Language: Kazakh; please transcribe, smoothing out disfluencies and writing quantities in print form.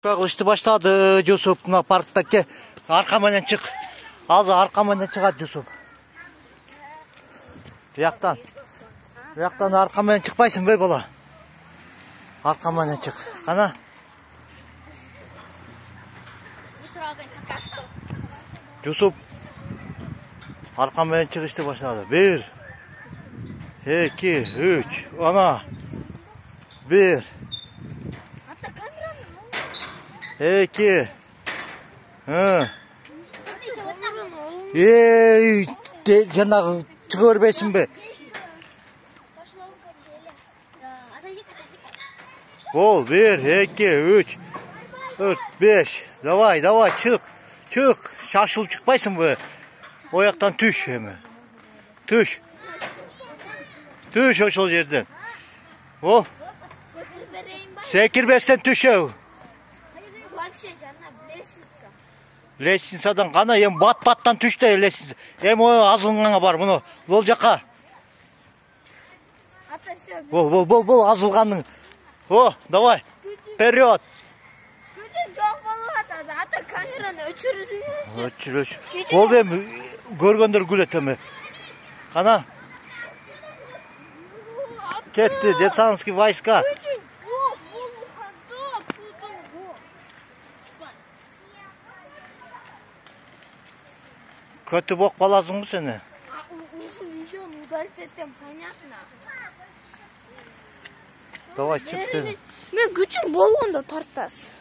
Işte başladı Yusuf. Mına parktaki arkamdan çık. Azı arkamdan çıkar Yusuf. Yaktan. Yaktan arkamdan çıkmaysın be bola. Arkamdan çık. Kana. Yusuf. Arkamdan çık işte başladı. 1 2 3 ana. 1 2 жаңағы көрбесін бе? Ол 1 2 3 4 5 давай çık шашылып шықпайсың бе? Ояқтан түш еме. Түш ошол жерден. Ол секірбестен түшеу. Лестницадан қана ем бат-баттан түшті лестница. Ем азылғанға бар мұны. Ол жаққа. Бол азылғанның. О, давай. Вперед. Жоқ болып атады. Ата камераны өчірізіңіз. Өчір. Ол ем көргендер күлетеме. Қана. Кетті десантский войска. Kötü bok balazın mı seni? Давай çık dedim. Мен күчім болғанда тартас.